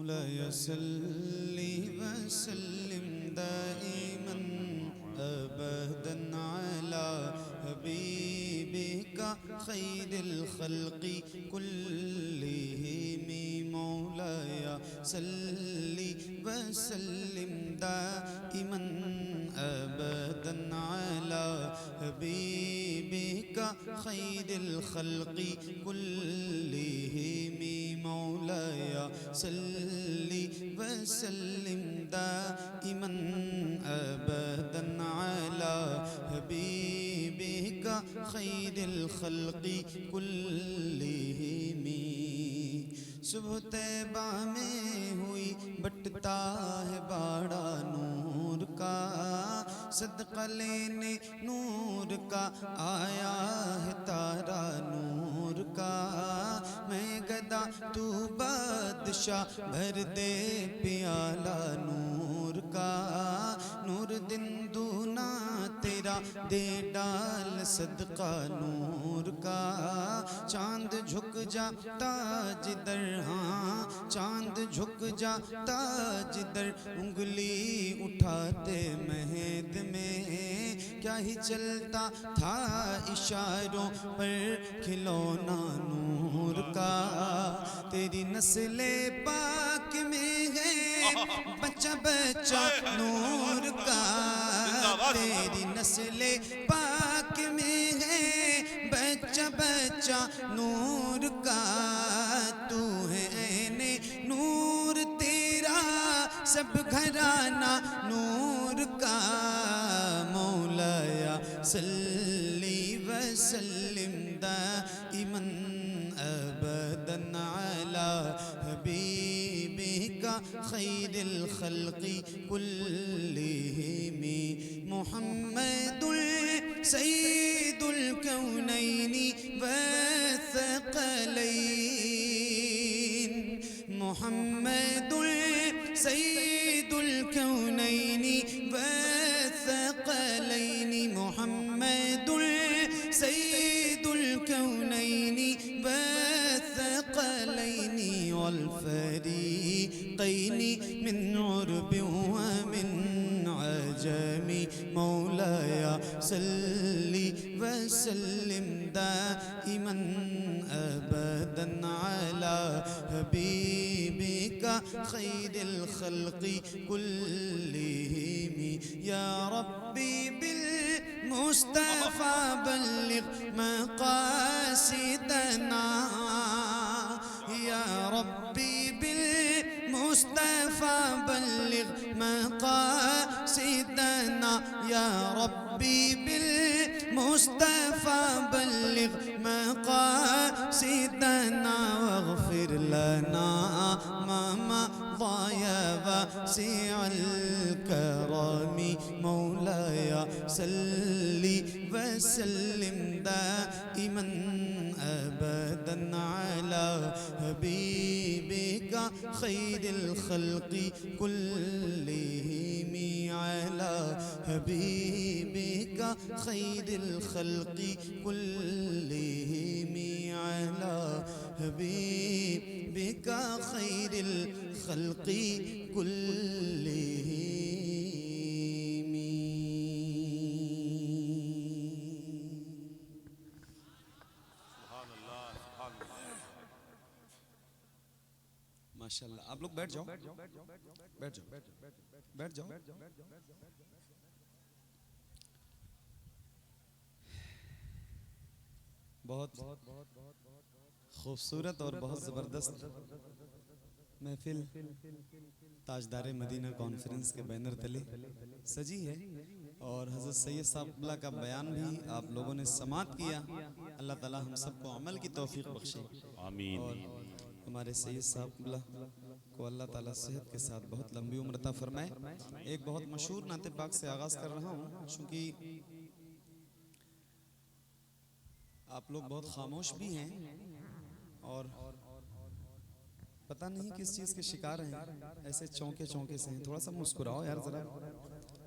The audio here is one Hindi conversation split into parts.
मौलाया सल्ली वसल्लिम दाइमन अबदन अला हबीबिका खैरिल खल्क़ि कुल्लिहिम मौलाया सल्ली वसल्लिम दाइमन अबदन अला हबीबिका खैरिल खल्क़ि कुल्लिहिम मौलाया सल्ली वसल्लिम दाइमन अबदन अला हबीबिका खैरिल खल्क़ि कुल्लिहिम। सुबह तैबा में हुई बटता है बाड़ा नूर का, सदका लेने नूर का आया है तारा नूर का। मैं गदा तू बादशाह भर दे प्याला नूर का, नूर दिन दूना तेरा दे डाल सदका नूर का। चांद झुक जाता जिधर, हाँ चांद झुक जाता जिधर, उंगली उठाते महद में क्या ही चलता था इशारों पर खिलौना नूर का। तेरी नस्ले पाक में है बच्चा बच्चा नूर का, तेरी नस्ले पाक में है बच्चा बच्चा नूर का। तू है ऐने नूर तेरा सब घराना नूर का। मौलाया सल्ली वसल्लिम दाइमन अबदन अला हबीबिका खैरिल खल्क़ि कुल्लिहिम। मुहम्मदुल सय्यिदुल कौनैनि वस्सक़लैन, मुहम्मदुल सय्यिदुल कौनैनि वस्सक़लैन, मुहम्मदुल सय्यिदुल कौनैनि वस्सक़लैन वल फ़रीक़ैनि मिन उर्बिन व मिन अजमी। मौलाया सल्ली वसल्लिम दाइमन अबदन अला हबीबिका खैरिल खल्क़ि कुल्लिहिम। या रब्बी बिल मुस्तफ़ा बल्लिग़ मक़ासिदना, या रब्बी बिल मुस्तफ़ा बल्लिग़ मक़ासिदना, या रब्बी बिल मुस्तफ़ा बल्लिग़ मक़ासिदना। वग़फ़िर लना मा मज़ा वासिअल करमी। मौलाया सल्ली वसल्लिम दाइमन अबदन अला हबीबिका खैरिल खल्क़ि कुल्लिहिम, अला हबीबिका खैरिल खल्क़ि कुल्लिहिम, अला हबीबिका खैरिल खल्क़ि कुल्लिहिम। माशाल्लाह। आप लोग बैठ जाओ, बैठ जाओ, बैठ जाओ। बहुत खूबसूरत और बहुत ज़बरदस्त महफिल ताजदारे मदीना कॉन्फ्रेंस के बैनर तले सजी है, और हज़रत सैयद साहब का बयान भी आप लोगों ने समात किया। अल्लाह ताला हम सबको अमल की तौफीक बख्शे, आमीन। और हमारे सैयद साहब को अल्लाह ताला सेहत के साथ बहुत लंबी उम्र अता फरमाए। एक बहुत मशहूर नाते पाक से आगाज़ कर रहा हूँ, चूँकि आप लोग बहुत खामोश भी हैं और पता नहीं किस चीज़ के शिकार हैं, ऐसे चौंके चौंके से हैं। थोड़ा सा मुस्कुराओ यार ज़रा,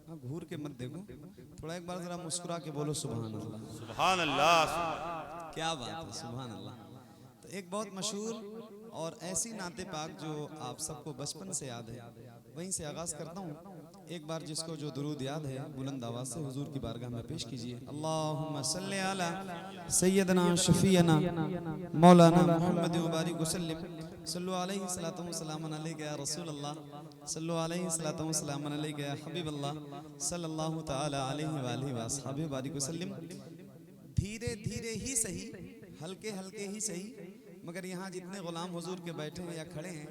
हाँ घूर के मत देखो, थोड़ा एक बार ज़रा मुस्कुरा के बोलो सुभान अल्लाह। सुभान अल्लाह, क्या बात है, सुभान अल्लाह। तो एक बहुत मशहूर और ऐसी नाते पाक जो आप सबको बचपन से याद है, वहीं से आगाज करता हूँ। एक बार जिसको जो दुरूद याद है बुलंद आवाज से हुजूर की बारगाह में पेश कीजिए। अल्लाहुम्मा सल्ली अला सय्यदना शफीना मौलाना मुहम्मद मुबारक वसल्लम सल्लु अलैहि सलातु व सलामन अलैका या रसूल अल्लाह सल्लु अलैहि सलातु व सलामन अलैका या हबीब अल्लाह सल्लल्लाहु तआला अलैहि व आलिहि व अस्हाबिहि बारिक वसल्लम। धीरे धीरे ही सही, हल्के हल्के ही सही, मगर यहाँ जितने गुलाम हुजूर के बैठे हैं या खड़े हैं,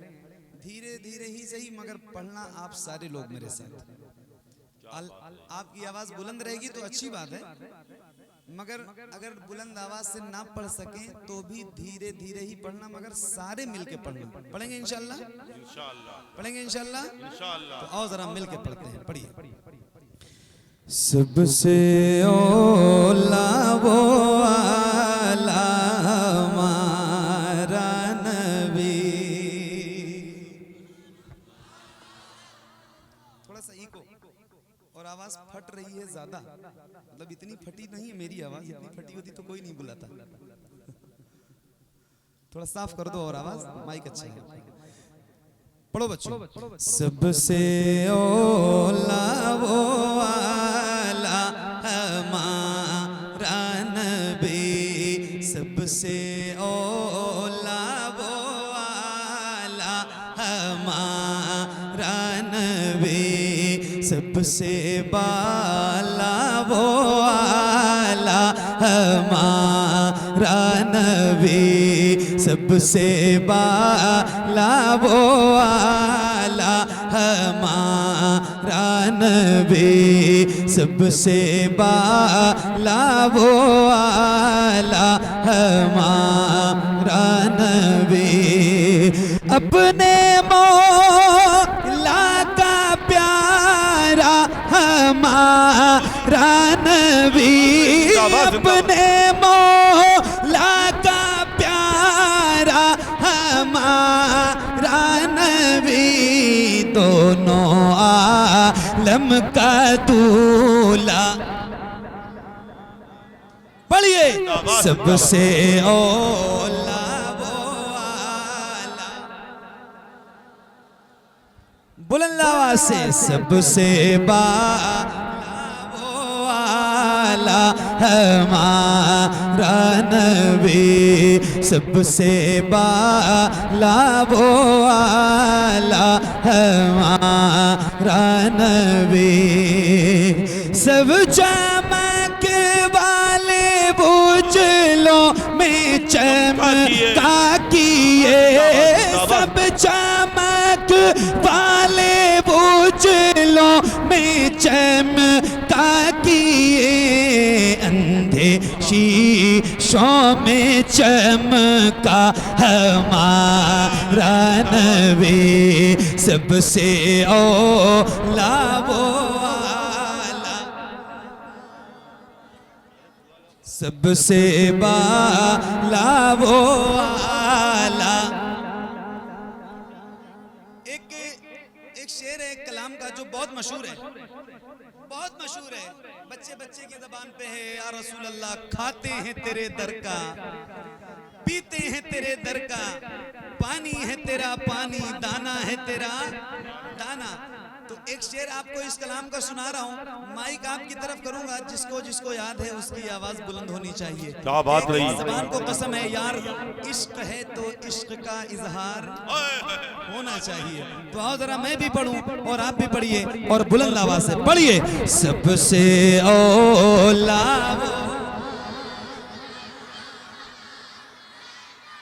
धीरे धीरे ही सही मगर पढ़ना आप सारे लोग मेरे साथ। आपकी आवाज बुलंद रहेगी तो अच्छी बात है, मगर अगर बुलंद आवाज से ना पढ़ सकें तो भी धीरे धीरे ही पढ़ना, मगर सारे मिलके पढ़ना। पढ़ेंगे इंशाल्लाह? पढ़ेंगे इंशाल्लाह? तो आओ जरा मिलके पढ़ते हैं, पढ़िए। सबसे ओला वो आला हमारा नबी। थोड़ा सा इको और आवाज फट रही है ज्यादा, मतलब इतनी फटी नहीं है मेरी आवाज, इतनी फटी होती तो कोई नहीं बुलाता। थोड़ा साफ कर दो और आवाज, माइक अच्छा है। पढ़ो बच्चों। सबसे ओला वो आला हमारा नबी, सबसे ओला वो आला हमारा नबी, सबसे बाला वो आला हमारा नबी, सबसे बाला वो आला हमारा नबी, सबसे बाला वो आला हमारा नबी। अपने मौला का प्यारा हमारा नबी, अपने मौला का प्यारा हमारा नबी, दोनों आलम का दूल्हा। पढ़िए। सबसे ओला वो आला, बुलंद आवाज से, सबसे बाला वो आला हमारा नबी, सबसे बाला वो आला हमारा नबी। सब चमक वाले बुझलों में चमका किए, सब चमक वाले बुझलों में चमका किए, अंधे शीशों में चमका हमारा नबी, सबसे ओला वो आला, सबसे बाला वो आला। एक शेर है कलाम का जो बहुत मशहूर है, बहुत मशहूर है, बच्चे बच्चे की जबान पे है। या रसूल अल्लाह, खाते हैं तेरे दर का, पीते हैं तेरे दर का, पानी है तेरा पानी, दाना है तेरा दाना। तो एक शेर आपको इस कलाम का सुना रहा हूँ, माइक आपकी तरफ करूंगा, जिसको जिसको याद है उसकी आवाज बुलंद होनी चाहिए। क्या बात रही, ज़बान को कसम है यार, इश्क है तो इश्क का इजहार होना चाहिए। तो आओ जरा मैं भी पढ़ूं और आप भी पढ़िए और बुलंद आवाज से पढ़िए। सबसे ओला,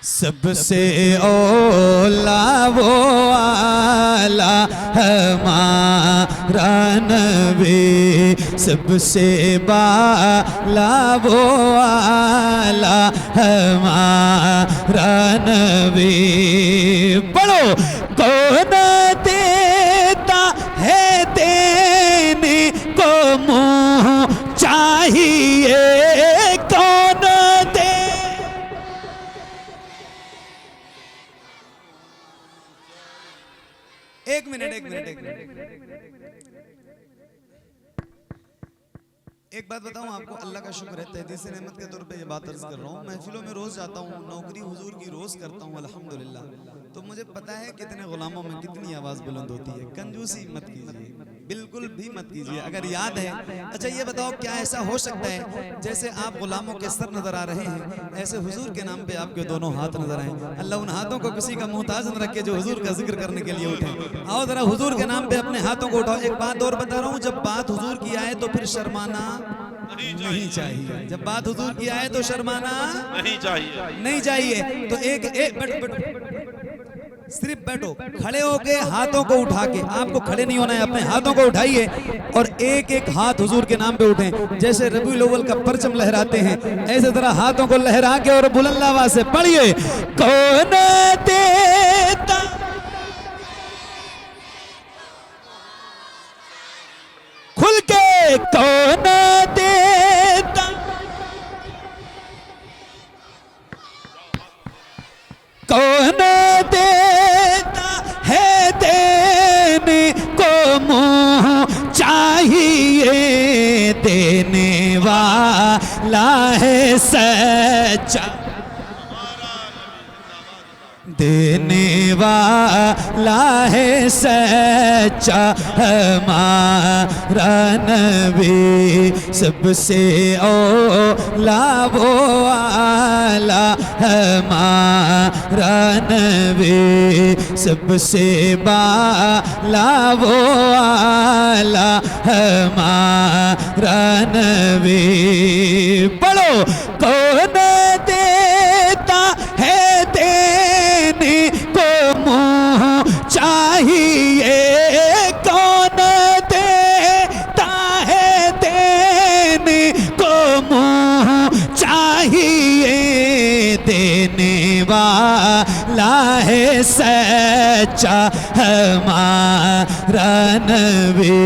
सबसे ओला वो आला हमारा नबी, सबसे बाला वो आला हमारा नबी। पढ़ो। कौन देता है देने को मुँह चाहिए, कौन दे। एक मिनट एक बात बताऊं आपको, अल्लाह का शुक्र है, तहदीस नेमत के तौर पे ये बात अर्ज कर रहा हूँ। महफिलों में रोज़ जाता हूँ, नौकरी हुजूर की रोज़ करता हूँ अल्हम्दुलिल्लाह। तो मुझे पता है कितने गुलामों में कितनी आवाज़ बुलंद होती है। कंजूसी मत कीजिए, बिल्कुल भी मत कीजिए। अगर याद है, अच्छा ये बताओ, क्या ऐसा हो सकता है जैसे आप गुलामों के सर नजर आ रहे हैं, ऐसे हुजूर के नाम पे आपके दोनों हाथ नजर आए? अल्लाह उन हाथों को किसी का मोहताज न रखे जो हुजूर का जिक्र करने के लिए उठे। आओ जरा हुजूर के नाम पे अपने हाथों को उठाओ। एक बात और बता रहा हूँ, जब बात हुजूर की आए तो फिर शर्माना नहीं चाहिए। जब बात हुजूर की आए तो शर्माना नहीं चाहिए। तो सिर्फ बैठो, खड़े होके हाथों को उठा के, आपको खड़े नहीं होना है, अपने हाथों को उठाइए और एक एक हाथ हुजूर के नाम पे उठें। जैसे रबीउल अव्वल का परचम लहराते हैं, ऐसे तरह हाथों को लहरा के और बुलंद आवाज से पढ़िए, कौन देता खुल के, कौन देता, कौन देता है देने को मुँह चाहिए, देने वाला है सच्चा, देने वाला है सच्चा हमारा नबी, सबसे औला वो आला हमारा नबी, सबसे बाला वो आला हमारा नबी। पढ़ो, कौन देता है देने को मुँह चाहिए, कौन देता है देने को मुँह चाहिए, देने वाला है सच्चा हमारा नबी,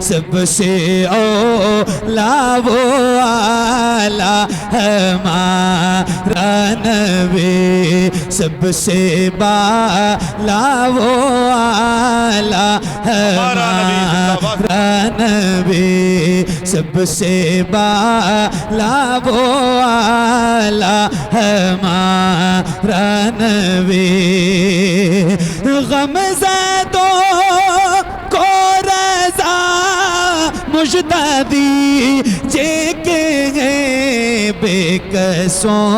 सबसे औला वो आला हमारा नबी, सबसे बाला वो आला हमारा नबी, सबसे बाला वो आला हमारा नबी। गमज़दों को रज़ा मुजतदी जेके बेकसों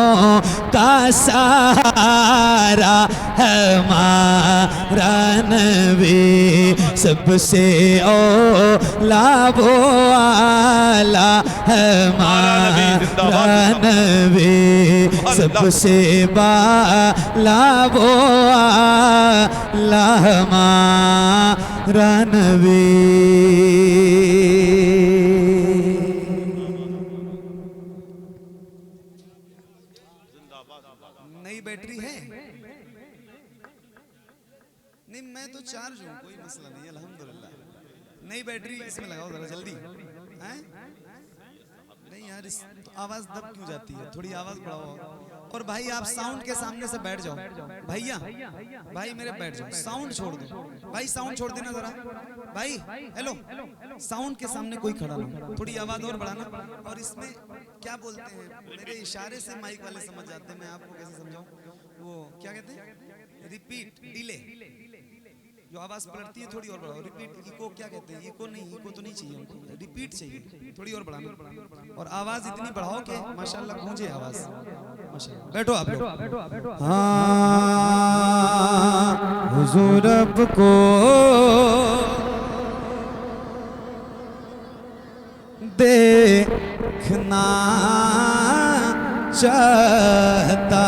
का सहारा हमारा नबी, सबसे औला वो आला हमारा नबी, सबसे बाला वो आला हमारा नबी। नई बैटरी है? नहीं, मैं तो चार्ज हूँ, कोई मसला नहीं, अल्हम्दुलिल्लाह। नई बैटरी इसमें लगाओ जरा जल्दी। हैं? नहीं यार, इस तो आवाज दब क्यों जाती है? थोड़ी आवाज बढ़ाओ। और भाई आप साउंड के सामने से बैठ जाओ। भैया, भाई मेरे बैठ जाओ, साउंड छोड़ दो। भाई साउंड छोड़ देना जरा। भाई हेलो, साउंड के सामने कोई खड़ा ना, थोड़ी आवाज और बढ़ाना। और इसमें क्या बोलते हैं, मेरे इशारे से माइक वाले समझ जाते हैं, मैं आपको कैसे समझाऊं? वो क्या कहते हैं, रिपीट, डिले, जो आवाज पलटती है थोड़ी और बढ़ाओ। रिपीट, इको क्या कहते हैं? इको नहीं, इको तो नहीं चाहिए हमको, रिपीट चाहिए, थोड़ी और बढ़ाना। और आवाज इतनी बढ़ाओ कि माशाल्लाह गूंजे आवाज। माशाल्लाह, बैठो आप लोग। हाँ, हुजूर रब को देखना चाहता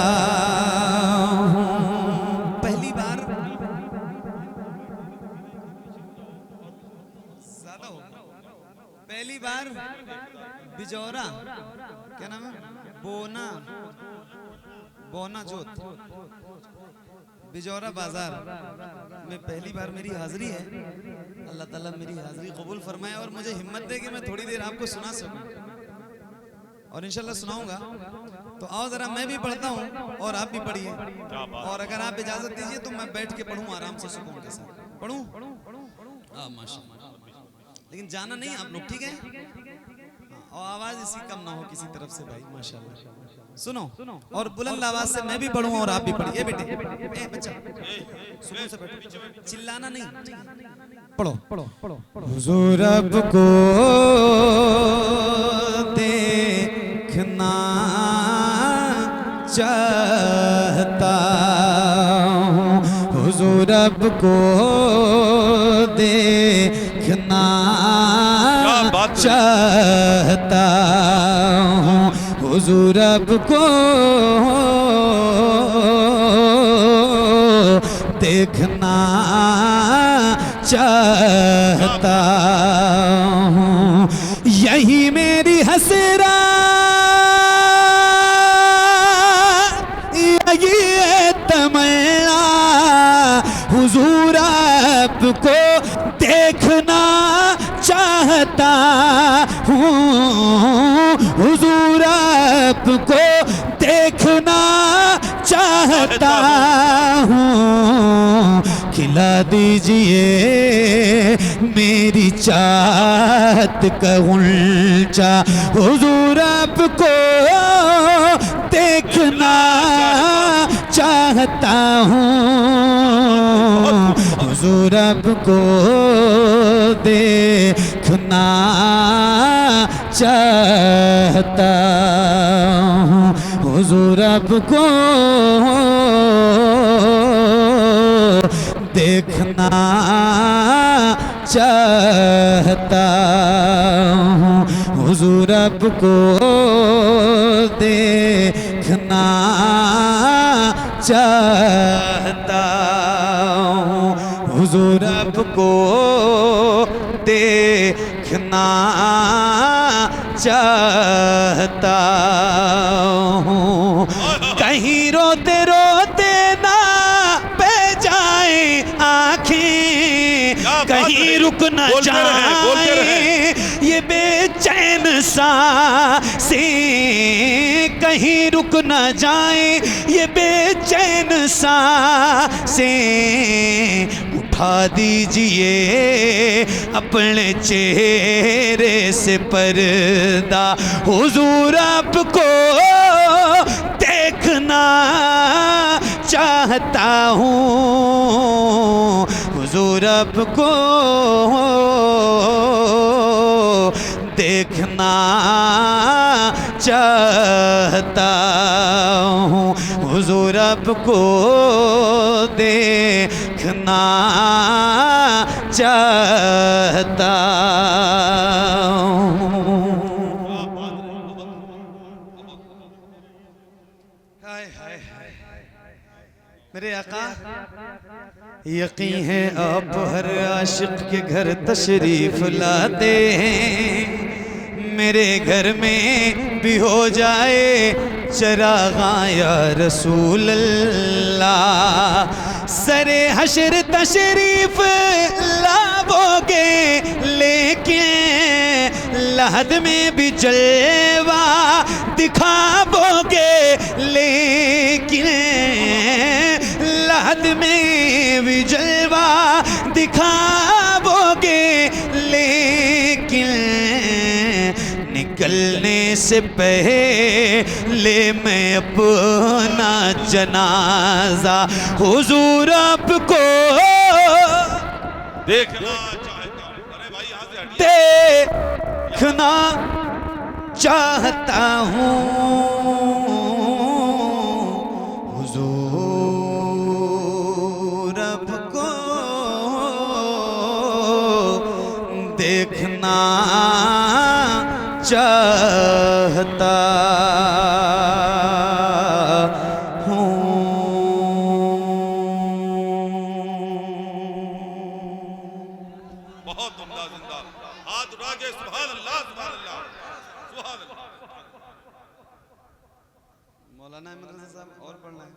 हूँ। पहली बार ज्यादा हो, पहली बार बिजौरा, क्या नाम है, बोना, बोना जोत, बिजौरा बाजार में पहली बार मेरी हाजिरी है। अल्लाह ताला मेरी हाजिरी कबूल फरमाए और मुझे हिम्मत दे कि मैं थोड़ी देर आपको सुना सकूं, और इंशाल्लाह सुनाऊंगा। तो आओ जरा मैं भी पढ़ता हूँ और आप भी पढ़िए, और अगर आप इजाजत दीजिए तो मैं बैठ के पढ़ूँ आराम से, सुकून के साथ पढ़ूँ। हाँ माशाल्लाह, लेकिन जाना नहीं आप लोग, ठीक है? और आवाज इसी कम ना हो किसी तरफ से भाई, माशाल्लाह। सुनो और बुलंद आवाज से मैं भी पढ़ूं और आप भी पढ़िए। बेटे ए बच्चा सुकून से बैठो, चिल्लाना नहीं, पढ़ो पढ़ो पढ़ो। हुजूर अब को देखना चाहता हूँ, हुजूर अब को देखना चाहता हूँ, हुजूर अब को देखना चाहता हूँ, यही मेरी हसरा यही है तमन्ना, हुजूर आपको देखना चाहता हूँ, हुजूर आपको देखना चाहता हूँ, खिला दीजिए मेरी चाहत का गुलचा, हुजूर आपको देखना चाहता हूँ, हुजूर आपको देखना चाहता हूँ, हुजूर आपको देखना चाहता हूँ, हुजूर आपको देखना चाहता हूँ, हुजूर आपको देखना चाहता हूँ, कहीं रोते रोते ना बह जाए आँखें, कहीं रुक न जाए ये बेचैन सांसें, कहीं रुक न जाए ये बेचैन सांसें, उठा दीजिए अपने चेहरे से पर्दा, हुजूर आपको देखना चाहता हूँ, हुजूर आपको देखना चाहता हूँ, हुजूर आपको देखना चाहता हूँ। मेरे आका यकीन है आप हर आशिक के घर तशरीफ लाते हैं, मेरे घर में भी हो जाए चरागा या रसूल अल्लाह, सरे हशर तशरीफ लाओगे लेकिन लहद में भी जलवा दिखाओगे, लेकिन लहद में भी जलवा दिखाओगे, लेकिन निकलने से पहले मैं अपना जनाजा हुजूर आपको देखना चाहता हूं। अरे भाई यहाँ से हटिए। देखना चाहता हूँ, हुजूर आपको देखना चाहता हूँ। बहुत उम्दा जिंदा हाथ उठा के सुभान अल्लाह सुभान अल्लाह सुभान अल्लाह। मौलाना अहमद रजा साहब और पढ़ना है,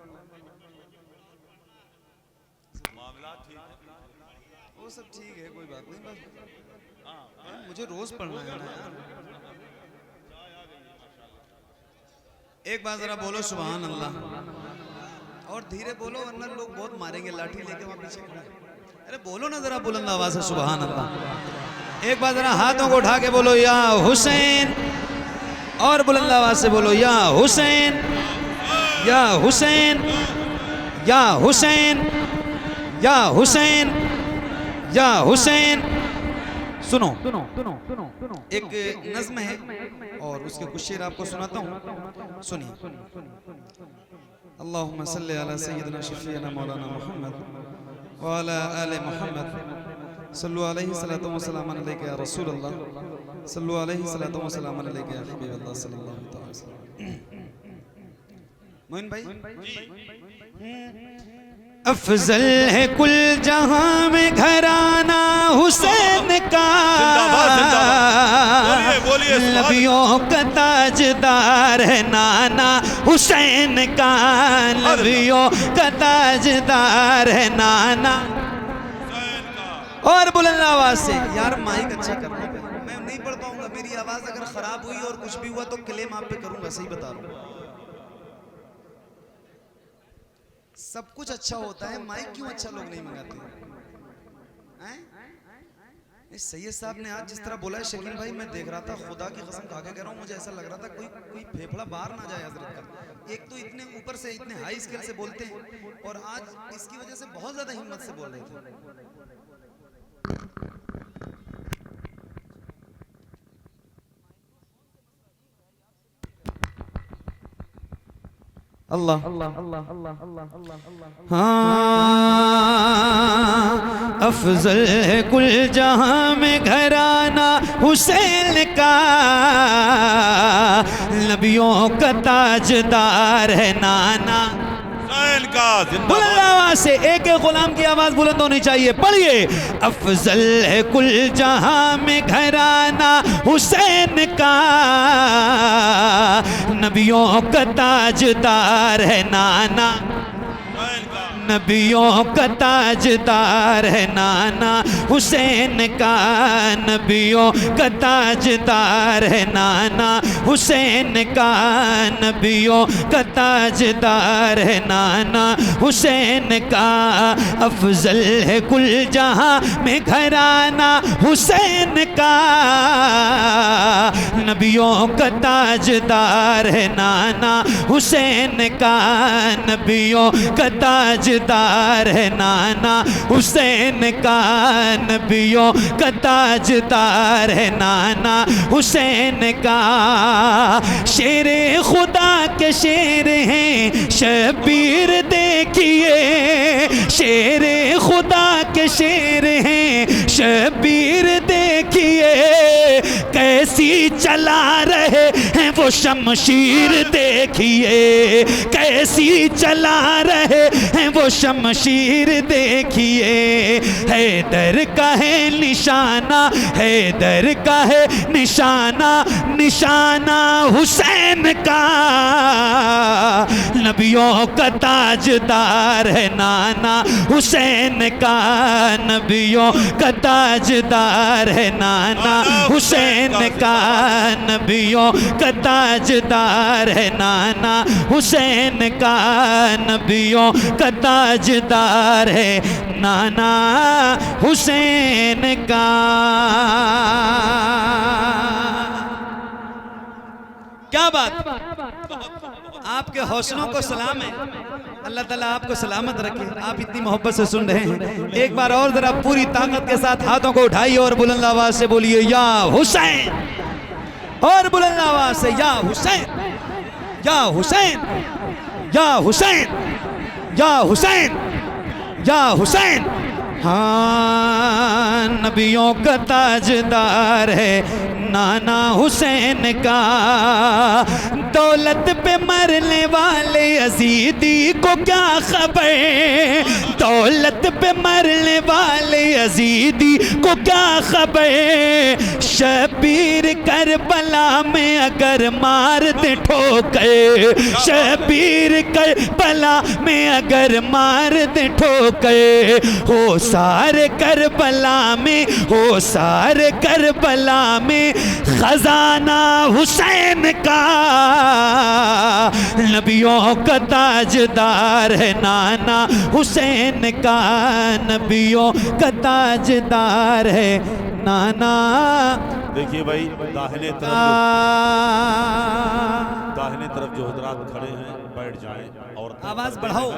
मामला ठीक है, वो सब ठीक है, कोई बात नहीं, बस मुझे रोज पढ़ना है ना यार। एक बार जरा बोलो सुभान अल्लाह, और धीरे बोलो वरना लोग बहुत मारेंगे, लाठी लेके वहां पीछे खड़ा है। अरे बोलो ना जरा बुलंद आवाज से सुभान अल्लाह। एक बार जरा हाथों को उठा के बोलो या हुसैन और बुलंद आवाज से बोलो या हुसैन, या हुसैन, या हुसैन, या हुसैन, या हुसैन। सुनो एक नज़्म है और उसके कुछ शेर आपको सुनाता हूँ, सुनिए। अल्लाहुम्मा सल्ली अला सय्यिदिना शफीना मौलाना मुहम्मद व अला आले मुहम्मद सल्लु अलैहि सलातो व सलामन अलैका या रसूल अल्लाह सल्लु अलैहि सलातो व सलामन अलैका या हबीब अल्लाह सल्लल्लाहु अलैहि वसल्लम। मोइन भाई, अफजल है कुल जहां में घराना हुसैन का, नबियों का ताजदार है नाना हुसैन का, नबियों का ताजदार है नाना। और बुलंद आवाज से यार माइक अच्छा करना, मैं नहीं पढ़ पाऊंगा, मेरी आवाज अगर खराब हुई और कुछ भी हुआ तो क्लेम आप पे करूंगा, सही बता रहा हूं। सब कुछ अच्छा होता है, माइक क्यों अच्छा लोग नहीं मंगाते हैं? सैयद साहब ने आज जिस तरह बोला है शकील भाई, मैं देख रहा था, खुदा की कसम खा के कह रहा हूँ, मुझे ऐसा लग रहा था कोई फेफड़ा बाहर ना जाए हजरत का। एक तो इतने ऊपर से इतने हाई स्केल से बोलते हैं और आज इसकी वजह से बहुत ज्यादा हिम्मत से बोल रहे थे। अल्लाह हाँ, अफजल है कुल जहां में घराना हुसैन का, नबियों का ताजदार है नाना हुसैन का। बुलंद आवाज से, एक एक गुलाम की आवाज बुलंद होनी चाहिए, पढ़िए। अफजल है कुल जहां में घराना हुसैन का, नबियों का ताजदार है नाना, नबियों का ताजदार है नाना हुसैन का, नबियों का ताजदार है नाना हुसैन का, नबियों का ताजदार है नाना हुसैन का। अफजल है कुल जहां में घराना हुसैन का, नबियों का ताजदार है नाना हुसैन का, नबियों का ताजदार है नाना हुसैन का, नबियों का ताजदार है नाना हुसैन का। शेरे खुदा के शेर हैं शबीर देखिए, शेरे खुदा के शेर हैं शबीर देखिए, कैसी चला रहे हैं वो शमशीर देखिए, कैसी चला रहे हैं वो शमशीर देखिए। हैदर का है निशाना, हैदर का है निशाना, निशाना हुसैन का, नबियों का ताजदार है नाना हुसैन का, नबियों का ताजदार है नाना हुसैन का, नबियों का ताजदार है नाना हुसैन का, नबियों का ताजदार है नाना हुसैन का। क्या बात, आपके हौसलों को सलाम है, अल्लाह ताला आपको सलामत रखे। आप इतनी मोहब्बत से सुन रहे हैं, एक बार और जरा पूरी ताकत के साथ हाथों को उठाइए और बुलंद आवाज से बोलिए या हुसैन, और बुलंद आवाज से या हुसैन, या हुसैन, या हुसैन, या हुसैन, या हुसैन। हाँ, नबियों का ताजदार है नाना हुसैन का, दौलत पे मरने वाले यजीदी को क्या खबर, दौलत पे मरने वाले यजीदी को क्या खबर, शबीर करबला में अगर मार दे ठोकर, शबीर करबला में अगर मार दे ठोकर, हो सारे करबला में, हो सारे करबला में खजाना हुसैन का, नबियों का ताजदार है नाना हुसैन का, नबियों का ताजदार है नाना देखिए भाई दाहिने तरफ जो हजरात खड़े हैं बैठ जाएं और आवाज बढ़ाओ।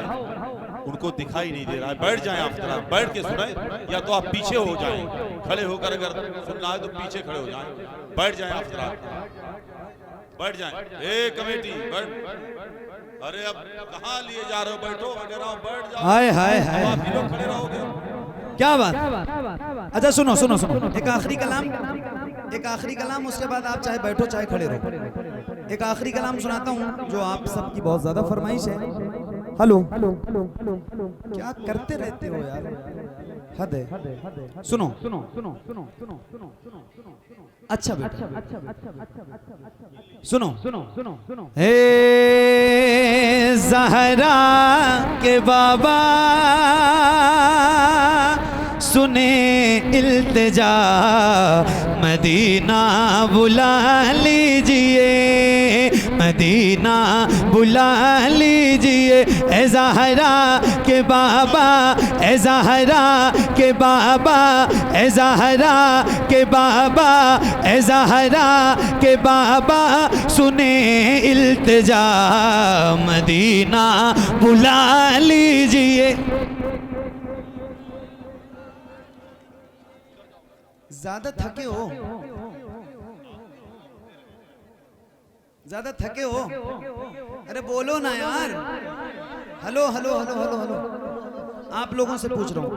उनको दिखाई नहीं दे रहा है, बैठ जाएं आप जरा, बैठ के सुने, या तो आप पीछे हो जाएं, खड़े होकर अगर सुनना है तो पीछे खड़े हो जाएं, बैठ जाएं आप जरा, बैठ जाएं। ए कमेटी बैठ, अरे अब कहाँ लिए जा रहे हो, बैठो वगैरह, बैठ जाओ। हाय हाय हाय, आप ही लोग खड़े रहोगे। क्या बात। अच्छा सुनो सुनो सुनो, एक आखिरी कलाम, उसके बाद आप चाहे बैठो चाहे खड़े रहो। एक आखिरी कलाम सुनाता हूँ जो आप सबकी बहुत ज्यादा फरमाइश है। हेलो, क्या करते रहते हो यार, हद है। सुनो, अच्छा बेटा, सुनो। हे ज़हरा के बाबा सुने इल्तिजा, मदीना बुला लीजिए, मदीना बुला लीजिए। ए ज़हरा के बाबा, ए ज़हरा के बाबा, ए ज़हरा के बाबा, ए ज़हरा के बाबा सुने इल्तिजा, मदीना बुला लीजिए। ज्यादा थके हो, ज्यादा थके हो, अरे बोलो ना यार। Hello hello hello hello hello, आप लोगों से पूछ रहा हूँ,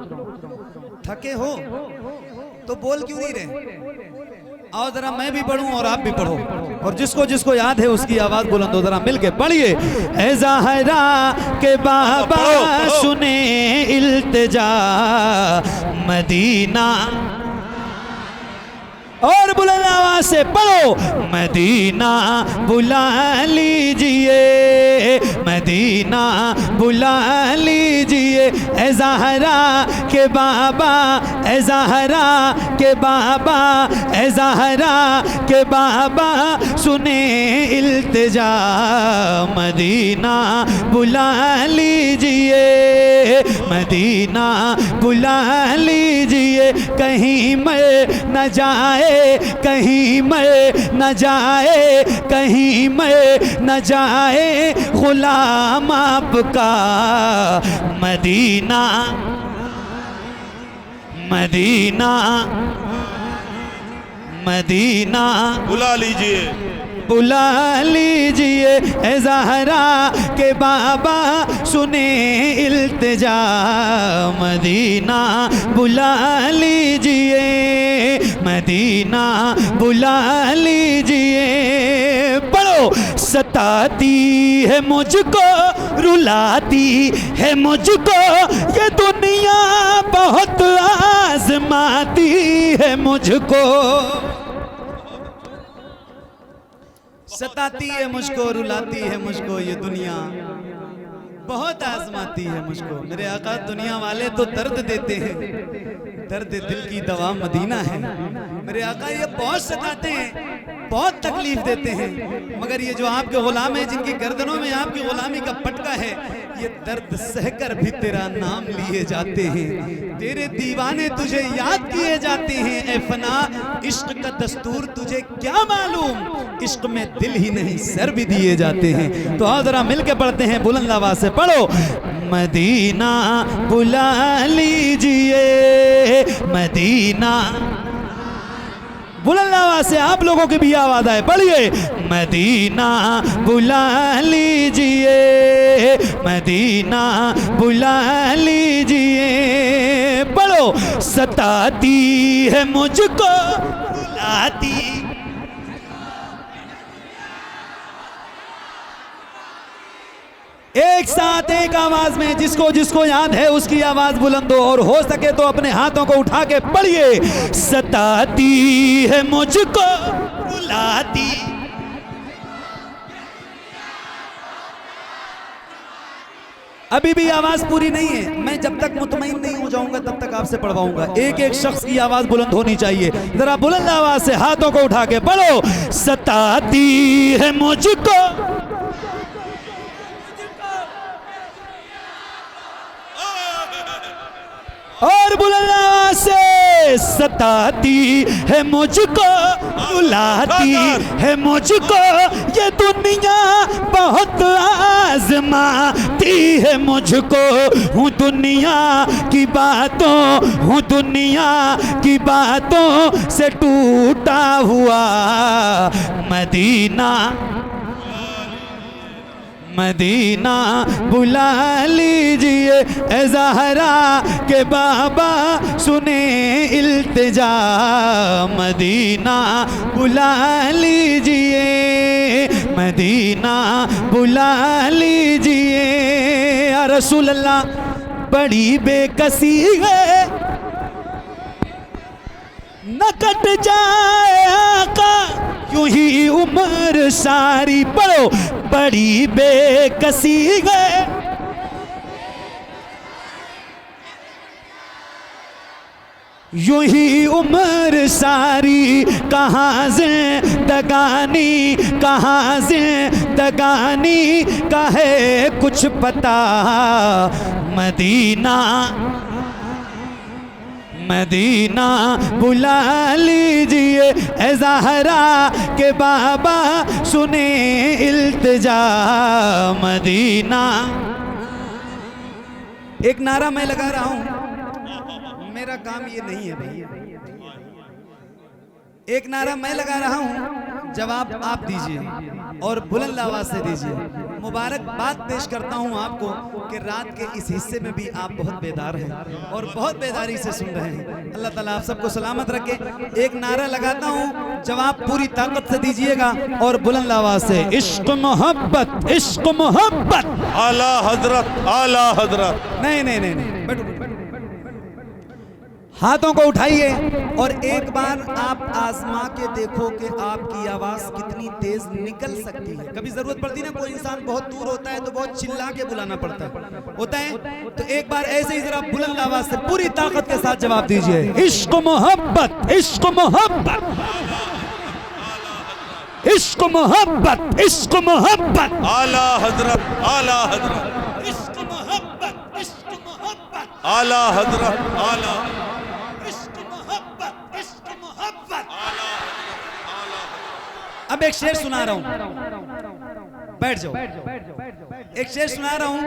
थके हो तो बोल क्यों नहीं रहे? आओ जरा मैं भी पढ़ूं और आप भी पढ़ो, और जिसको जिसको याद है उसकी आवाज बुलंद हो, जरा मिलके पढ़िए। ए ज़हरा के बाबा सुने इल्तिजा, मदीना, और बुलंद आवाज से पढ़ो, मदीना बुला लीजिए, मदीना बुला लीजिए। ए ज़हरा के बाबा, ए ज़हरा के बाबा, ए ज़हरा के बाबा सुने इल्तिजा, मदीना बुला लीजिए, मदीना बुला लीजिए। कहीं मर न जाए, कहीं मर न जाए, कहीं मर न जाए गुलाम आपका, मदीना, मदीना, मदीना बुला लीजिए, बुला लीजिए। ए ज़हरा के बाबा सुने इल्तिजा, मदीना बुला लीजिए, मदीना बुला लीजिए। पढ़ो, सताती है मुझको, रुलाती है मुझको, ये दुनिया बहुत आजमाती है मुझको, सताती है मुझको, रुलाती है मुझको, ये दुनिया बहुत आजमाती है मुझको। मेरे आका दुनिया वाले तो दर्द देते हैं, दर्द दिल की दवा मदीना है। मेरे आका ये बहुत सताते हैं, बहुत तकलीफ देते हैं, मगर ये जो आपके गुलाम हैं, जिनकी गर्दनों में आपकी गुलामी का पटका है, ये दर्द सहकर भी तेरा नाम लिए जाते हैं, तेरे दीवाने तुझे याद किए जाते हैं। ए फना इश्क का दस्तूर तुझे क्या मालूम, इश्क में दिल ही नहीं सर भी दिए जाते हैं। तो आओ जरा मिलके पढ़ते हैं, बुलंद आवाज से पढ़ो, मदीना बुला लीजिए, मदीना, बुलंद आवाज से आप लोगों की भी आवाज आए, पढ़िए, मदीना बुला लीजिए, मदीना बुला लीजिए। पढ़ो, सताती है मुझको, रुलाती, एक साथ एक आवाज में, जिसको जिसको याद है उसकी आवाज बुलंद हो, और हो सके तो अपने हाथों को उठा के पढ़िए, सताती है मुझको, रुलाती। अभी भी आवाज पूरी नहीं है, मैं जब तक मुतमईन नहीं हो जाऊंगा तब तक आपसे पढ़वाऊंगा। एक एक शख्स की आवाज बुलंद होनी चाहिए, जरा बुलंद आवाज से हाथों को उठा के पढ़ो, सताती है मुझको, और बुलंद आवाज से सताती है मुझको, रुलाती है मुझको ये दुनिया, बहुत आजमाती है मुझको। हूँ दुनिया की बातों, हूँ दुनिया की बातों से टूटा हुआ। मदीना मदीना बुला लीजिए ए ज़हरा के बाबा सुने इल्तिजा। मदीना बुला लीजिए, मदीना बुला लीजिए। या रसूल अल्लाह बड़ी बेकसी है, न कट जाए आका यूं ही उम्र सारी। पढ़ो, बड़ी बेकसी है, यूं ही उम्र सारी। कहाँ जिंदगानी, कहाँ जिंदगानी का है कुछ पता। मदीना मदीना बुला लीजिए ए ज़हरा के बाबा सुने इल्तिजा। मदीना। एक नारा मैं लगा रहा हूं, मेरा काम ये नहीं है भाई। एक नारा मैं लगा रहा हूं, जवाब आप दीजिए और बुलंद आवाज से दीजिए। मुबारकबाद पेश करता हूं आपको कि रात के इस हिस्से में भी आप बहुत बेदार हैं और बहुत बेदारी से सुन रहे हैं। अल्लाह ताला आप सबको सलामत रखे। एक नारा लगाता हूं, जवाब पूरी ताकत से दीजिएगा और बुलंद आवाज से। इश्क मोहब्बत, इश्क मोहब्बत। आला हजरत, आला हजरत। नहीं नहीं नहीं नहीं, बैठो। हाथों को उठाइए और एक बार आप आजमा के देखो कि आपकी आवाज कितनी तेज निकल सकती है। कभी जरूरत पड़ती ना, कोई इंसान बहुत दूर होता है तो बहुत चिल्ला के बुलाना पड़ता है, होता है। तो एक बार ऐसे ही जरा बुलंद आवाज से पूरी ताकत के साथ जवाब दीजिए। इश्क मोहब्बत, इश्क मोहब्बत, इश्क मोहब्बत, इश्क मोहब्बत। आला हजरत, आला हजरत। इश्क मोहब्बत, इश्क मोहब्बत। आला हजरत, आला। अब एक शेर सुना रहा हूं, बैठ जाओ। एक शेर सुना रहा हूं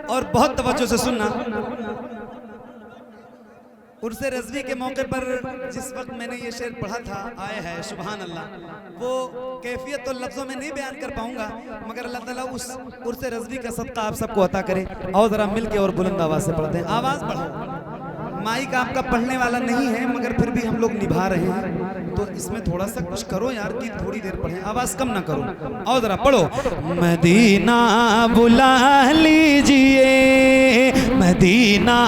और बहुत तवज्जो से सुनना। उर्से रज़वी के मौके पर जिस वक्त मैंने ये शेर पढ़ा था, आया है सुभान अल्लाह, वो कैफियत तो लफ्ज़ों में नहीं बयान कर पाऊंगा, मगर अल्लाह ताला उस उर्से रज़वी का सदका आप सबको अता करे। और ज़रा मिल के और बुलंद आवाज़ से पढ़ते हैं। आवाज़ बढ़ाओ। माइक आपका पढ़ने वाला नहीं है, मगर फिर भी हम लोग निभा रहे हैं, तो इसमें थोड़ा सा कुछ करो यार कि थोड़ी देर पढ़े, आवाज कम ना करो। और जरा पढ़ो। मदीना बुला लीजिए, मदीना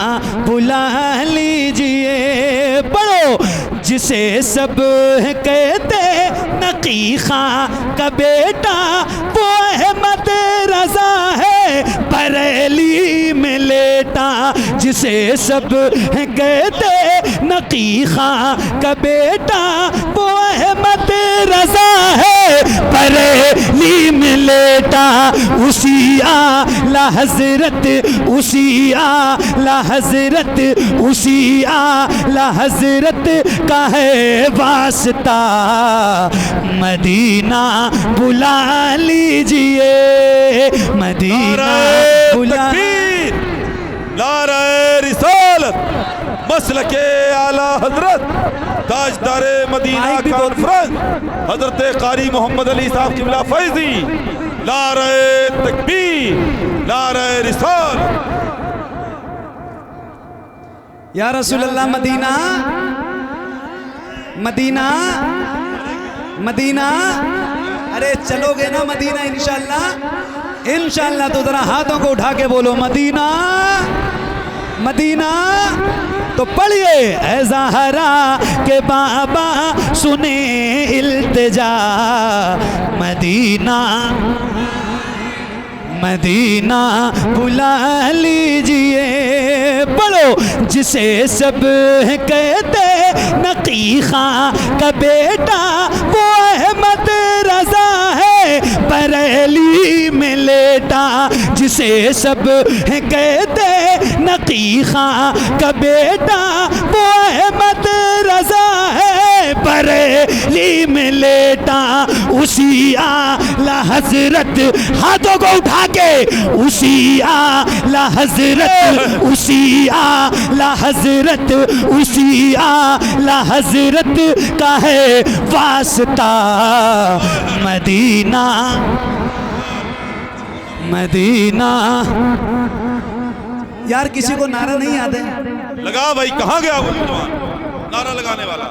बुला लीजिए। पढ़ो। जिसे सब कहते नकी खां का बेटा, वो अहमद रजा है बरेली में लेटा। जिसे सब कहते नकी खां का बेटा, वो अहमद रजा है बरेली में लेटा। उसी आला हजरत, उसी आला हजरत, उसी आला हजरत का है वास्ता। मदीना बुला लीजिए, मदीना बुला। नारे रिसालत, मसलके आला हजरत, ताजदारे मदीना कॉन्फ्रेंस हजरत कारी मोहम्मद अली साहब किबला फैजी। नारे तकबीर, नारे रिसालत। या रसूल अल्लाह। Medina, Medina, Medina. अरे चलोगे ना मदीना इंशाअल्लाह? इंशाअल्लाह। तो जरा हाथों को उठा के बोलो मदीना, मदीना। तो पढ़िए। ऐ ज़हरा के बाबा सुने इल्तिजा। मदीना, मदीना बुला लीजिए। पढ़ो। जिसे सब कहते नकी खां का बेटा, वो अहमद रजा है बरेली में लेटा। जिसे सब कहते नकी खां का बेटा, वो अहमद हवेली में लेटा उसी आला हजरत, हाथों को उठा के उसी आला हजरत, उसी आला हजरत, उसी आला हजरत का है वास्ता मदीना मदीना। यार किसी को नारा नहीं याद है? लगा भाई, कहां गया वो नौजवान नारा लगाने वाला?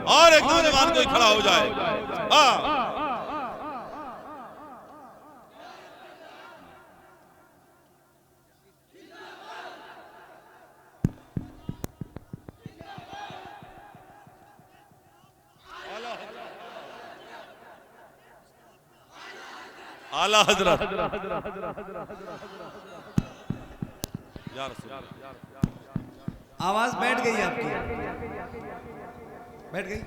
और एक नौजवान कोई खड़ा हो जाए। आला हजरत या रसूल। आवाज बैठ गई आपकी, बैठ गई।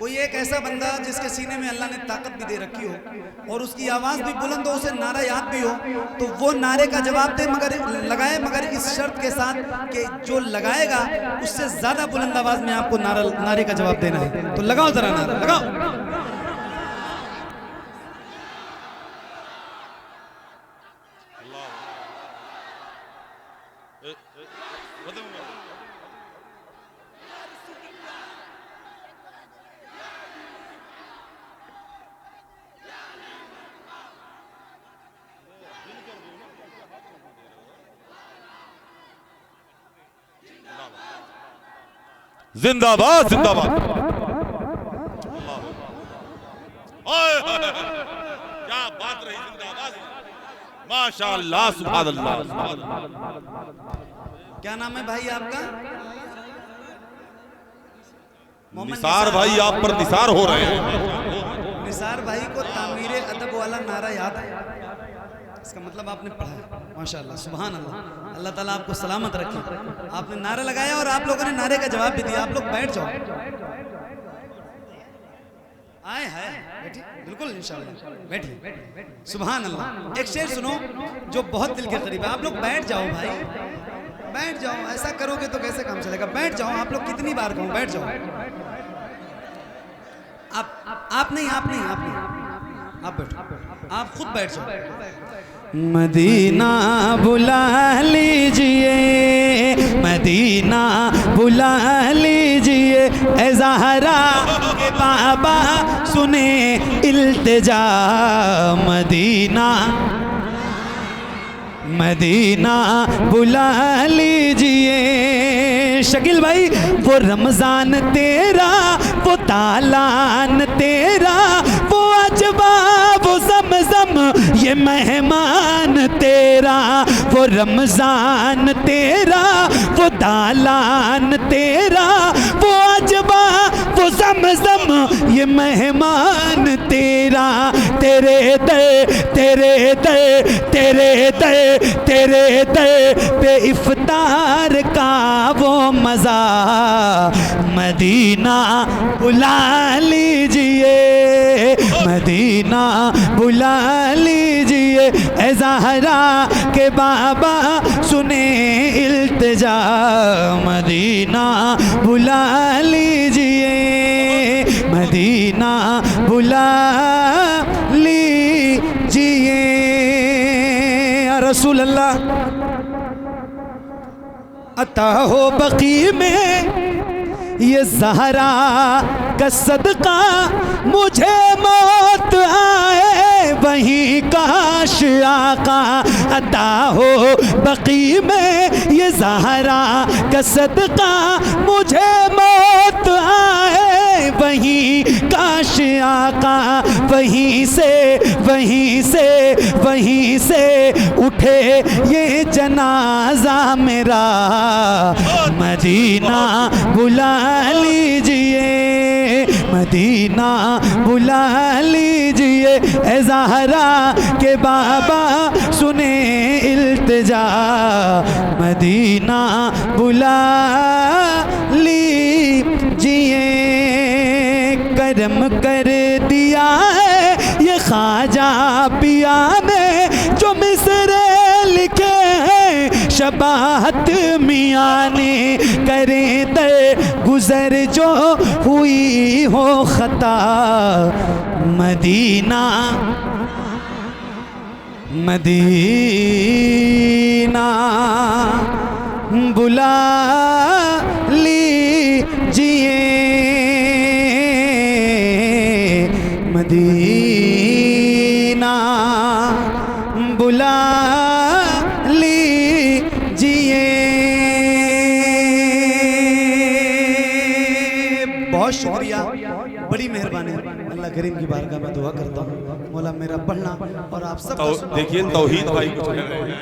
कोई एक ऐसा बंदा जिसके सीने में अल्लाह ने ताकत भी दे रखी हो और उसकी आवाज भी बुलंद हो, उसे नारा याद भी हो, तो वो नारे का जवाब दे, मगर लगाए, मगर इस शर्त के साथ कि जो लगाएगा उससे ज्यादा बुलंद आवाज में आपको नारे का जवाब देना है। तो लगाओ जरा नारा, लगाओ। जिंदाबाद जिंदाबाद। क्या बात रही, जिंदाबाद, माशाअल्लाह, सुभान अल्लाह। क्या नाम है भाई आपका? निसार भाई, आप पर निसार हो रहे हैं। निसार भाई को तामीरे अदब वाला नारा याद है, इसका मतलब आपने पढ़ा है। माशाअल्लाह, सुभान अल्लाह। अल्लाह ताला आपको सलामत रखे। आपने नारा लगाया और आप लोगों ने नारे का जवाब भी दिया। आप लोग बैठ जाओ, आए है, बैठिए, बिल्कुल इंशाअल्लाह बैठिए। सुभान अल्लाह। एक शेर सुनो जो बहुत दिल के करीब है। आप लोग बैठ जाओ भाई, बैठ जाओ। ऐसा करोगे तो कैसे काम चलेगा? बैठ जाओ। आप लोग कितनी बार कहूं, बैठ जाओ। आप नहीं, आप बैठो, आप खुद बैठ जाओ। मदीना बुला लीजिए, मदीना बुला लीजिए, ए ज़हरा के बाबा सुने इल्तिजा। मदीना मदीना बुला लीजिए। शकील भाई, वो रमजान तेरा, वो तालान तेरा, वो अजबा, वो ज़मज़म, ये मेहमान तेरा। वो रमजान तेरा, वो तालान तेरा, वो अजबा, वो ज़मज़म, ये मेहमान तेरा। तेरे दर तेरे दर तेरे दर तेरे दर पे इफ्तार का वो मज़ा। मदीना बुला लीजिए, मदीना बुला लीजिए, ए ज़हरा के बाबा सुने इल्तिजा। मदीना बुला लीजिए, मदीना बुला लीजिए। या रसूल अल्लाह, अता हो बकी में ये ज़हरा का सदका, मुझे मौत आए वहीं काश आका। अता हो बकी में ये ज़हरा का सदका, मुझे मौत आए वहीं काश आका। वहीं से वहीं से वहीं से उठे ये जनाजा मेरा। मदीना बुला लीजिए, मदीना बुला लीजिए, ए ज़हरा के बाबा सुने इल्तिजा। मदीना बुला लीजिए। करम कर दिया है ये ख्वाजा पिया ने, जो मिसरे लिखे हैं शबाहत मियाँ ने। करें दर गुजर जो हुई हो खता, मदीना मदीना बुला लीजिए, मदीना बुला लीजिए। बहुत शुक्रिया, बड़ी मेहरबानी। अल्लाह करीम की बारगाह में दुआ करता हूँ मौला मेरा पढ़ना और आप सब देखिए तौहीद भाई कुछ कह रहे हैं।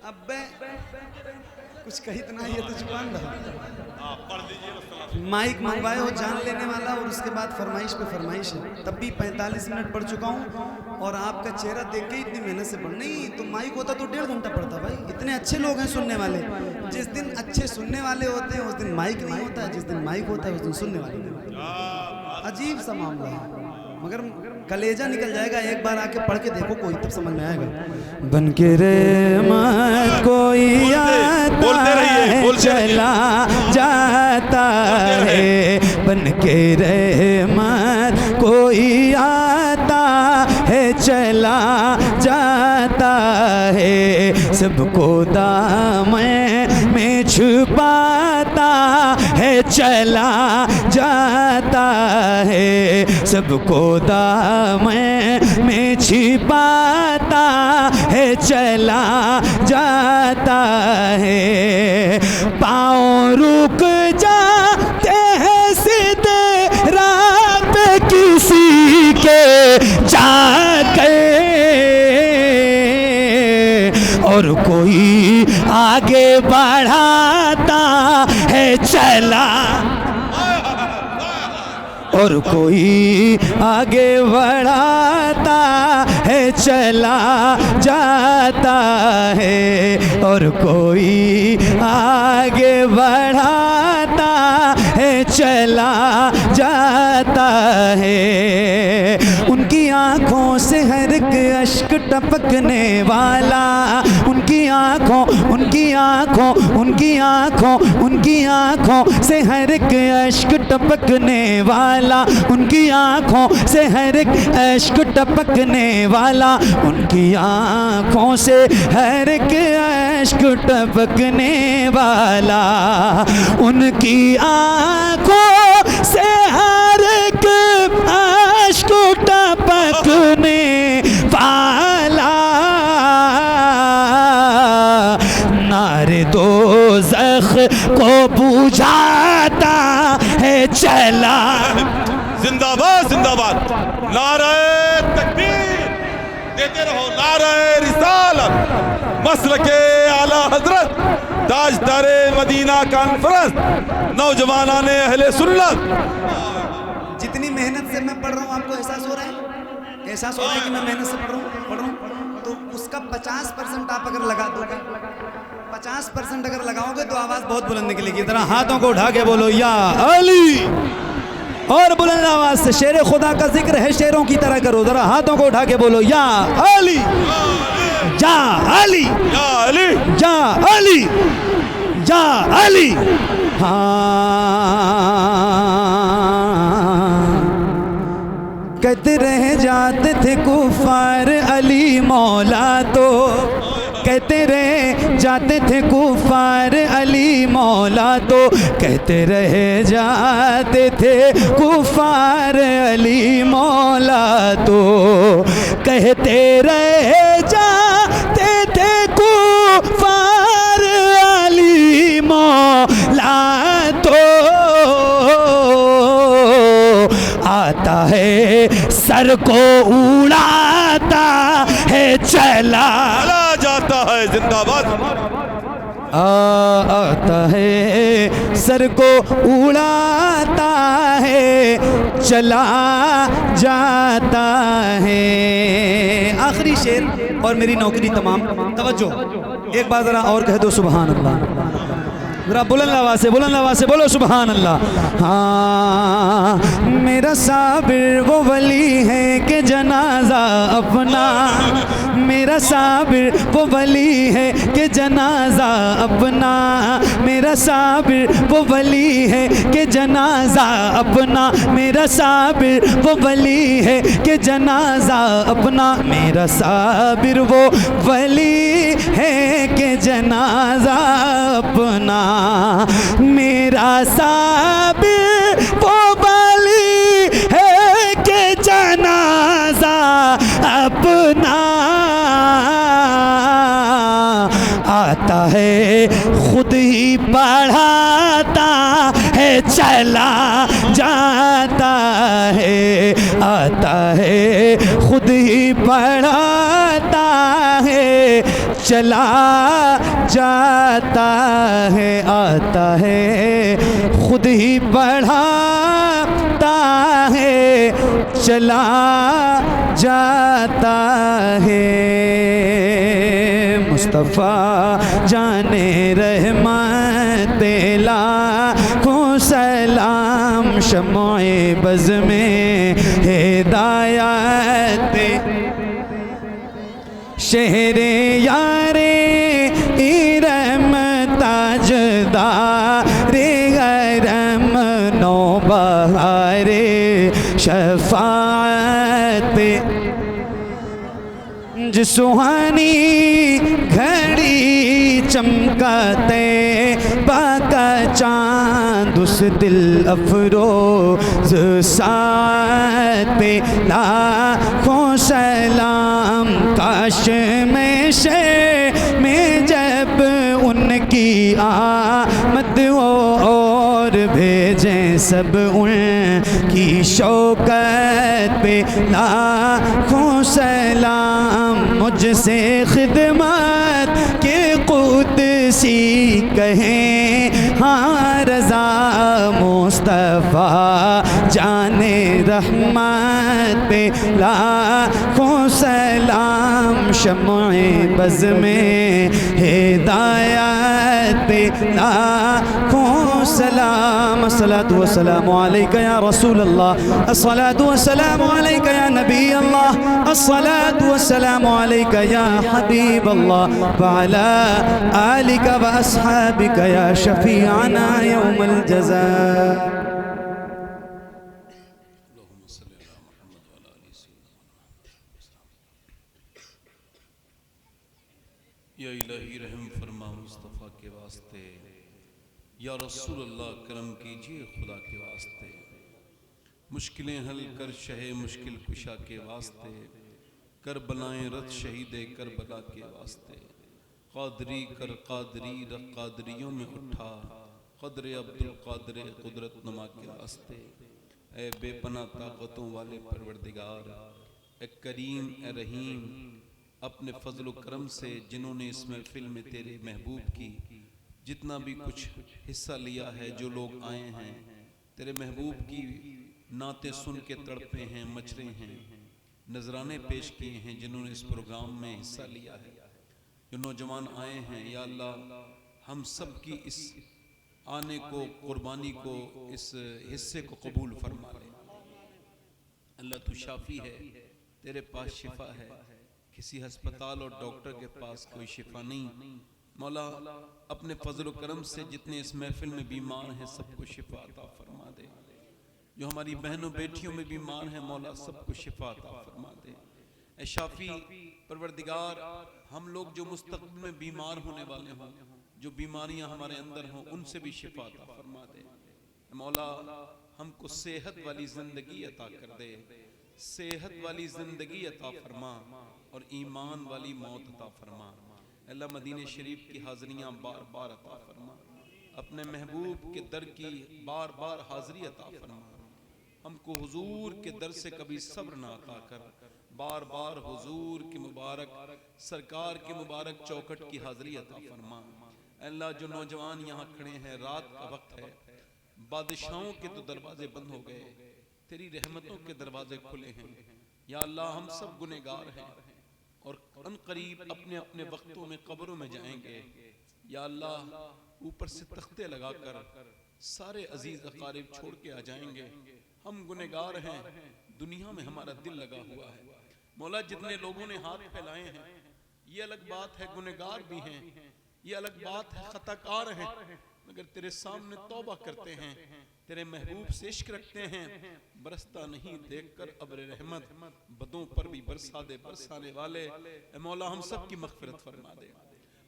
अब्बे कुछ कही तो ना, ये तो जुबान रहा। पढ़ दीजिए। माइक मंगवाए हो जान लेने वाला, और उसके बाद फरमाइश पे फरमाइश है। तब भी 45 मिनट पढ़ चुका हूँ और आपका चेहरा देख के इतनी मेहनत से पढ़, नहीं तो माइक होता तो 1.5 घंटा पढ़ता भाई। इतने अच्छे लोग हैं सुनने वाले। जिस दिन अच्छे सुनने वाले होते हैं उस दिन माइक नहीं होता है, जिस दिन माइक होता है उस दिन सुनने वाले नहीं होते। अजीब सा मामला है, मगर कलेजा निकल जाएगा। एक बार आके पढ़ के देखो, कोई तब समझ में आएगा। बन के रहमत कोई आता है चला जाता है, बन के रहमत कोई आता है चला जाता है, सबको दामन में छुपाता है चला जाता है, सबको दामन में छिपाता है चला जाता है। पाँव रुक जाते हैं सीधे राह पे किसी के जाके, और कोई आगे बढ़ाता है चला, और कोई आगे बढ़ाता है चला जाता है, और कोई आगे बढ़ाता है चला जाता है। उनकी आँखों से हर एक अश्क टपकने वाला, उनकी आँखों से हर एक अश्क टपकने वाला, उनकी आँखों से हर एक अश्क टपकने वाला, उनकी आँखों से हर एक अश्क टपकने वाला, उनकी आँखों से हर एक अश्क टपकने वाला, नारे दोज़ख को बुझाता है चला। जिंदाबाद जिंदाबाद, नारे तकबीर देते रहो, नारे रिसालत, मसलके आला हजरत, ताजदारे मदीना कॉन्फ्रेंस, नौजवानाने अहले सुन्नत। जितनी मेहनत से मैं पढ़ रहा हूँ, आपको एहसास हो रहा है? एहसास हो रहा है कि मैं मेहनत से पढ़ रहा हूँ? तो उसका 50% आप अगर लगा दोगे, 50% अगर लगाओगे तो आवाज बहुत बुलंद निकलेगी। जरा हाथों को उठा के बोलो या अली, और बुलंद आवाज से। शेर खुदा का जिक्र है, शेरों की तरह करो। जरा हाथों को उठा के बोलो या अली, या अली, या अली, या अली, या अली। हाँ, कहते रह जाते थे कुफार अली मौला तो, कहते रह जाते थे कुफार अली मौला तो, कहते रह जाते थे कुफार अली मौला तो, कहते रह जाते थे कुफार अली मौला तो, आता है सर को उड़ाता है चला जाता है। जिंदाबाद। आता है सर को उड़ाता है चला जाता है। आखिरी शेर और मेरी नौकरी तमाम। तवज्जो, एक बार जरा और कह दो सुभान अल्लाह। जरा बुलंद आवाज से बोलो सुभान अल्लाह। हाँ मेरा साबिर वो वली है कि जनाजा अपना, मेरा साबिर वो वली है कि जनाजा अपना, मेरा साबिर वो वली है कि जनाजा अपना, मेरा साबिर वो वली है कि जनाजा अपना, मेरा साबिर वो वली है कि जनाजा अपना, मेरा साबिर वो वली है कि जनाजा अपना, आता है खुद ही पढ़ाता है चला जाता है, आता है खुद ही पढ़ाता है चला जाता है, आता है खुद ही पढ़ाता है चला जाता है। मुस्तफ़ा जाने रहमत लाखों सलाम, शम्ओए बज़ में हिदायत, शहरे यारे इरम ताजदारे गरम, नो बहारे शफाअत, जो सुहानी घड़ी चमकाते बाका चांद उस दिल अफरोज साथ पे लाखों सलाम, काश में शे में जब उनकी आमद हो और भेजें सब उनकी शौकत पे लाखों सलाम, मुझसे खिदमत के कुदसी कहें हाँ रज़ा मुस्तफ़ा जाने रहमत पे लाखों सलाम, शम्ओए बज़ में हिदायत पे लाखों सलाम। अस्सलातु वस्सलामु अलैका या रसूल अल्लाह, अस्सलातु वस्सलामु अलैका या नबी अल्लाह, अस्सलातु वस्सलामु अलैका या हबीब अल्लाह, व अला आलिका व अस्हाबिका या शफीअना यौमल जज़ा। या इलाही रहम फरमा मुस्तफ़ा के वास्ते, या रसूल अल्लाह करम कीजिए खुदा के वास्ते, मुश्किलें हल कर शहे मुश्किल कुशा के वास्ते, कर बनाए रथ शहीदे करबला के वास्ते, कादरी कर कादरी रख कादरियों में उठा, क़द्र अब्दुल कादर कुदरत नुमा के वास्ते, ए बेपना ताकतों वाले परवरदिगार, ए करीम ए रहीम, अपने फजल करम से जिन्होंने इस महफिल में तेरे महबूब की जितना भी कुछ हिस्सा लिया है, जो लोग आए हैं तेरे महबूब की नाते सुन के तड़पे हैं, मचरे हैं, नजराने पेश किए हैं, जिन्होंने इस प्रोग्राम में हिस्सा लिया है, जो नौजवान आए हैं, या अल्लाह हम सब की इस आने को, कुर्बानी को, इस हिस्से को कबूल फरमा ले। अल्लाह तू शाफी है, तेरे पास शिफा है, किसी अस्पताल और डॉक्टर के पास कोई शिफा नहीं। मौला अपने फजल करम से जितने इस महफिल में बीमार हैं सबको शिफा अता फरमा दे, जो हमारी बहनों बेटियों में बीमार हैं मौला सबको शिफा अता फरमा दे। ए शाफी परवरदिगार, हम लोग जो मुस्तक़बिल में बीमार होने वाले हों, जो बीमारियां हमारे अंदर हों, उनसे भी शिफा अता फरमा दे। मौला हमको सेहत वाली जिंदगी अता कर दे, सेहत वाली जिंदगी अता फरमा और ईमान वाली मौत अता फरमा। अल्लाह मदीने शरीफ की हाज़रियाँ बार बार अता फरमा, अपने महबूब के दर की बार बार हाज़री अता फरमा, हमको हुजूर के दर से कभी सब्र ना अता कर, बार बार हुजूर की मुबारक सरकार के मुबारक चौखट की हाज़री अता फरमा। अल्लाह जो नौजवान यहाँ खड़े हैं, रात का वक्त है, बादशाहों के तो दरवाजे बंद हो गए, तेरी रहमतों के दरवाजे खुले हैं। या अल्लाह हम सब गुनहगार हैं और अनकरीब अपने अपने वक्तों में कब्रों में जाएंगे, या अल्लाह ऊपर से तख्ते लगाकर सारे अजीज अकारिब छोड़ के आ जाएंगे। हम गुनहगार हैं, दुनिया में हमारा दिल लगा हुआ है। मौला जितने लोगों ने हाथ फैलाए हैं, ये अलग बात है, गुनहगार भी हैं, ये अलग बात है, खताकार हैं, मगर तेरे सामने तौबा करते हैं, तेरे महबूब से इश्क रखते हैं। बरसता नहीं देखकर अब्र रहमत, बदों पर भी बरसा दे बरसाने वाले। ए मौला हम सब की मग़फ़िरत फरमा दे,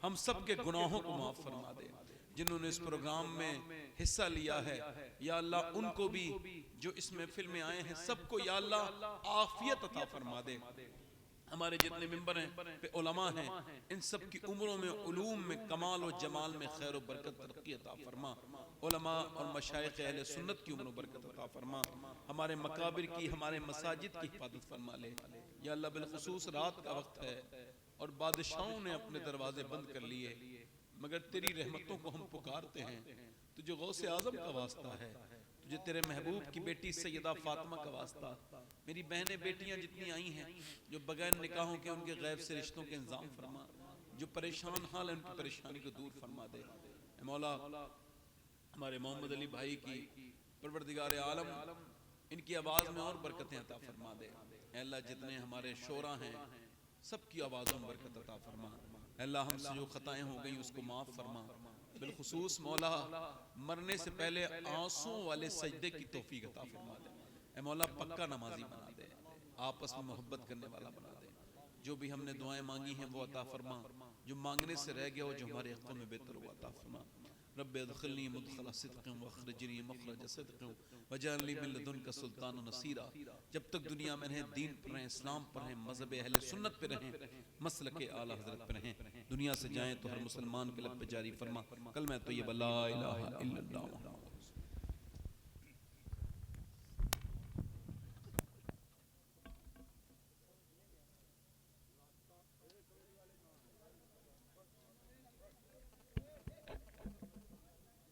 हम सब के गुनाहों को माफ़ फरमा दे। जिन्होंने इस प्रोग्राम में हिस्सा लिया है या अल्लाह उनको भी, जो इस महफिल में आए हैं सबको या अल्लाह आफियत अता फरमा दे। हमारे जितने मेंबर हैं पे उलमा हैं, इन सब की उम्रों में उलूम में कमाल और जमाल में खैर और बरकत तरक्की अता फरमा। उलमा और मशाइख अहले सुन्नत की उम्र और बरकत अता फरमा। हमारे मकाबिर की, हमारे मसाजिद की हिफाजत फरमा ले या अल्लाह। बिलखुसूस रात का वक्त है और बादशाहों ने अपने दरवाजे बंद कर लिए, मगर तेरी रहमतों को हम पुकारते हैं। तुझे गौसे आजम का वास्ता है, तुझे तेरे महबूब की बेटी सैयदा फातिमा का वास्ता, मेरी बहनें बेटियां जितनी आई हैं जो बगैर निकाहों के, उनके गैब से रिश्तों के इंतजाम फरमा। जो परेशान हाल है उनकी परेशानी को दूर फरमा दे। ए मौला हमारे मोहम्मद अली भाई की परवरदिगार आलम, इनकी आवाज़ में और बरकतें अता फरमा दे। ए अल्लाह जितने हमारे शोरा हैं सबकी आवाज़ों में बरकत अता फरमा। अल्लाह हमसे जो खताएं हो गई उसको माफ़ फरमा। बिलखुसूस मौला मरने से पहले आंसू वाले सजदे की तौफीक अता फरमा दे। ए मौला पक्का नमाजी बना दे, आपस में मोहब्बत करने वाला बना दे। जो भी हमने दुआएं मांगी हैं वो अता फरमा, जो मांगने से रह गया हो, जो हमारे हक़ में बेहतर हो अता फरमा। रब्बे अदखिलनी मुदखला सिद्क़िन वअख़रिजनी मख़रज सिद्क़िन वजअलनी मिन लदुनका सुल्तान नसीरा। जब तक दुनिया में रहें, दीन पर रहें, इस्लाम पर रहें, मज़हब अहले सुन्नत पे रहें, मसलक आला हज़रत पे रहें। दुनिया से जाएं तो हर मुसलमान के लब पे जारी फरमा कलमा तय्यबा ला इलाहा इल्लल्लाह।